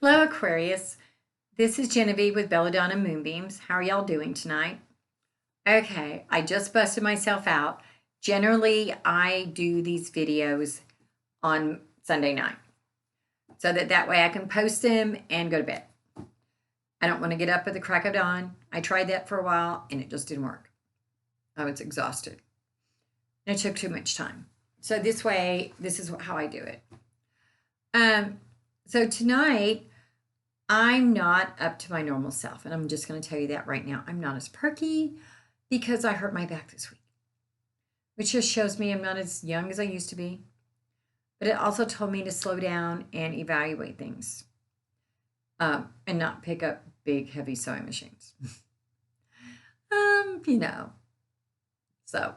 Hello, Aquarius. This is Genevieve with Belladonna Moonbeams. How are y'all doing tonight? Okay, I just busted myself out. Generally, I do these videos on Sunday night so that way I can post them and go to bed. I don't want to get up at the crack of dawn. I tried that for a while and it just didn't work. I was exhausted. And it took too much time. So this way, this is how I do it. So tonight, I'm not up to my normal self, and I'm just going to tell you that right now. I'm not as perky because I hurt my back this week, which just shows me I'm not as young as I used to be. But it also told me to slow down and evaluate things and not pick up big, heavy sewing machines. you know. So,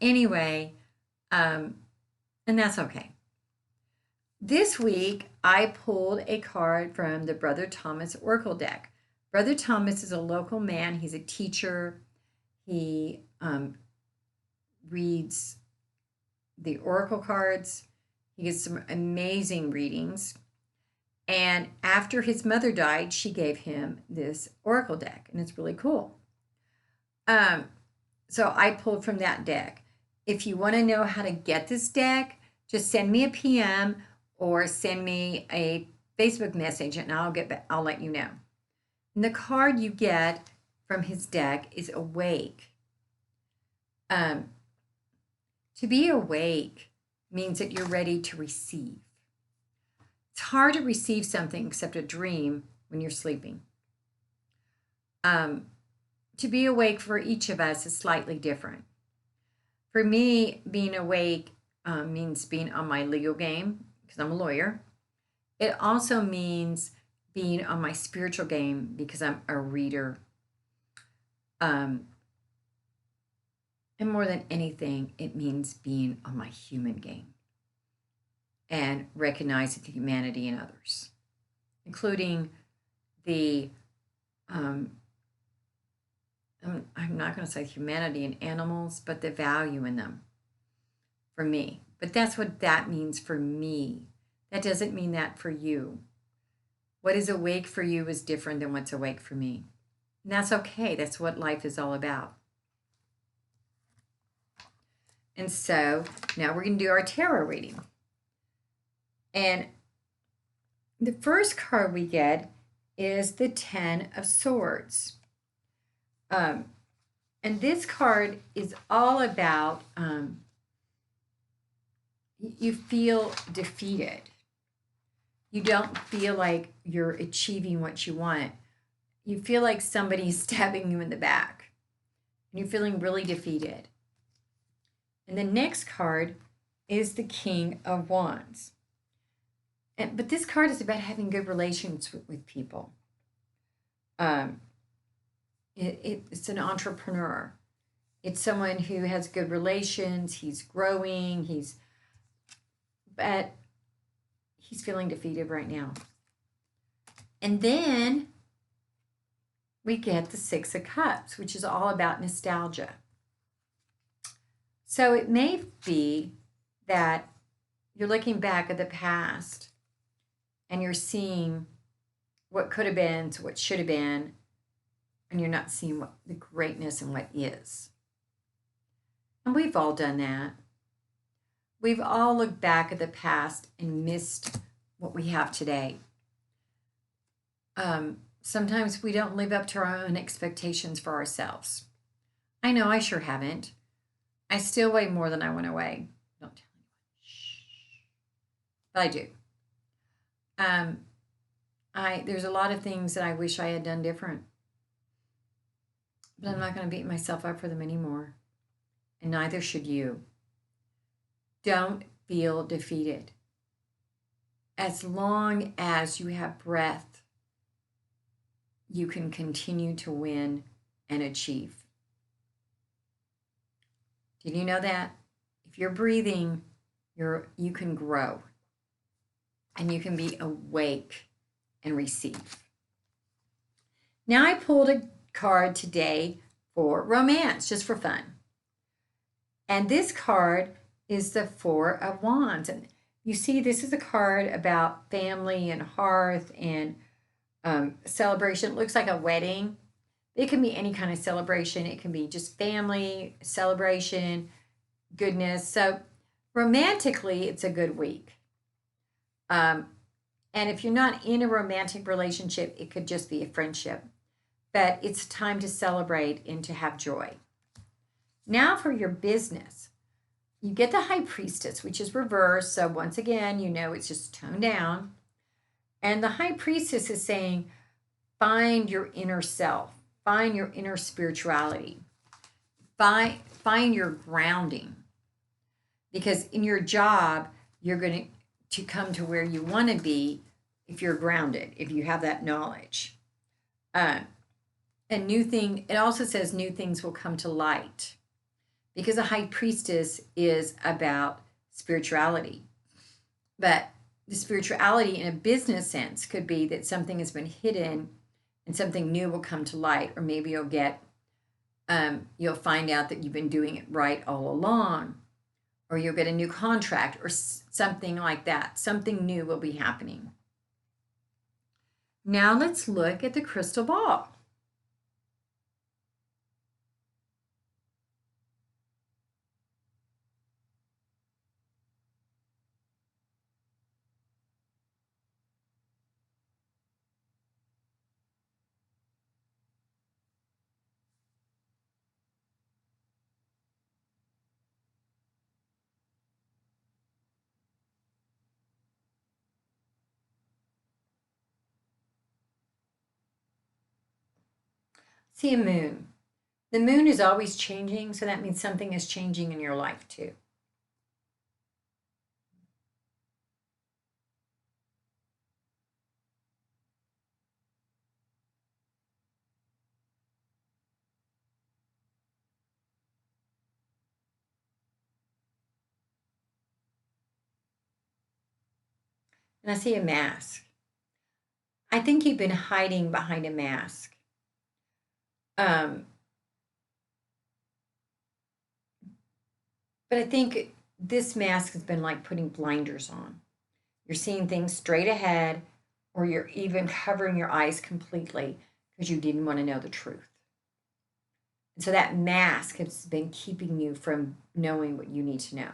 anyway, and that's okay. This week, I pulled a card from the Brother Thomas Oracle deck. Brother Thomas is a local man. He's a teacher. He reads the Oracle cards. He gets some amazing readings. And after his mother died, she gave him this Oracle deck, and it's really cool. So I pulled from that deck. If you want to know how to get this deck, just send me a PM or send me a Facebook message and I'll let you know. And the card you get from his deck is awake. To be awake means that you're ready to receive. It's hard to receive something except a dream when you're sleeping. To be awake for each of us is slightly different. For me, being awake means being on my legal game, because I'm a lawyer. It also means being on my spiritual game because I'm a reader. And more than anything, it means being on my human game and recognizing the humanity in others, including the, I'm not going to say humanity in animals, but the value in them for me. But that's what that means for me. That doesn't mean that for you. What is awake for you is different than what's awake for me. And that's okay. That's what life is all about. And so now we're going to do our tarot reading. And the first card we get is the Ten of Swords. And this card is all about you feel defeated. You don't feel like you're achieving what you want. You feel like somebody's stabbing you in the back. And you're feeling really defeated. And the next card is the King of Wands. But this card is about having good relations with people. It's an entrepreneur. It's someone who has good relations. He's growing. But he's feeling defeated right now. And then we get the Six of Cups, which is all about nostalgia. So it may be that you're looking back at the past and you're seeing what could have been to what should have been, and you're not seeing what the greatness and what is. And we've all done that. We've all looked back at the past and missed what we have today. Sometimes we don't live up to our own expectations for ourselves. I know I sure haven't. I still weigh more than I want to weigh. Don't tell anyone. Shh. But I do. There's a lot of things that I wish I had done different. But I'm not going to beat myself up for them anymore. And neither should you. Don't feel defeated. As long as you have breath, you can continue to win and achieve. Did you know that? If you're breathing, you can grow. And you can be awake and receive. Now I pulled a card today for romance, just for fun. And this card is the Four of Wands. And You see, this is a card about family and hearth and celebration. It looks like a wedding. It can be any kind of celebration. It can be just family, celebration, goodness. So romantically, it's a good week. Um, and if you're not in a romantic relationship, it could just be a friendship. But it's time to celebrate and to have joy. Now for your business. You get the High Priestess, which is reversed. So once again, you know it's just toned down. And the High Priestess is saying, find your inner self, find your inner spirituality, find your grounding. Because in your job, you're going to come to where you want to be if you're grounded, if you have that knowledge. A new thing, it also says new things will come to light because a high priestess is about spirituality. But the spirituality in a business sense could be that something has been hidden and something new will come to light, or maybe you'll find out that you've been doing it right all along, or you'll get a new contract or something like that. Something new will be happening. Now let's look at the crystal ball. See a moon. The moon is always changing, so that means something is changing in your life too. And I see a mask. I think you've been hiding behind a mask. Um, but I think this mask has been like putting blinders on. You're seeing things straight ahead, or you're even covering your eyes completely because you didn't want to know the truth. And so that mask has been keeping you from knowing what you need to know.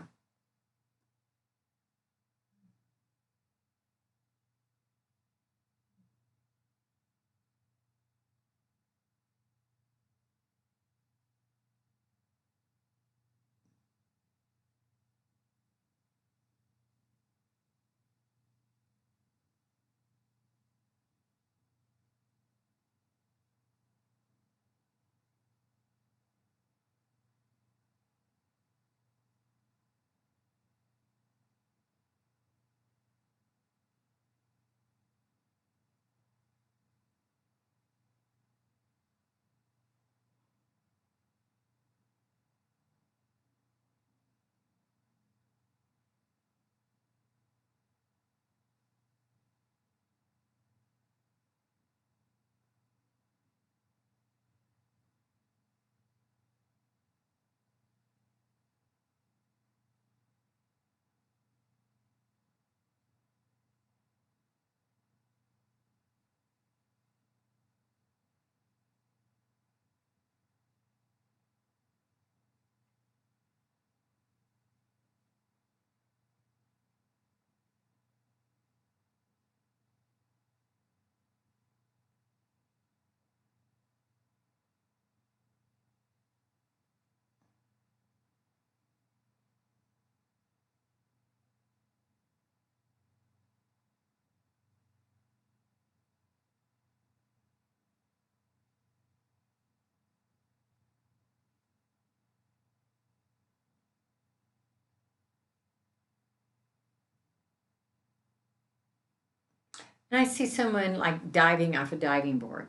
And I see someone like diving off a diving board.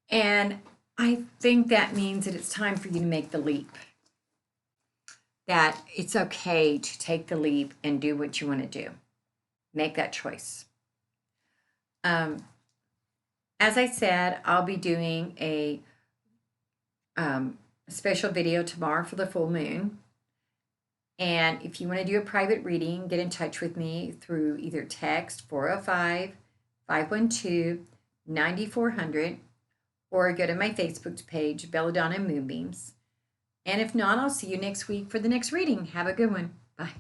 And I think that means that it's time for you to make the leap. That it's okay to take the leap and do what you want to do. Make that choice. Um, as I said, I'll be doing a, special video tomorrow for the full moon. And if you want to do a private reading, get in touch with me through either text 405 512 9400 or go to my Facebook page, Belladonna Moonbeams. And if not, I'll see you next week for the next reading. Have a good one. Bye.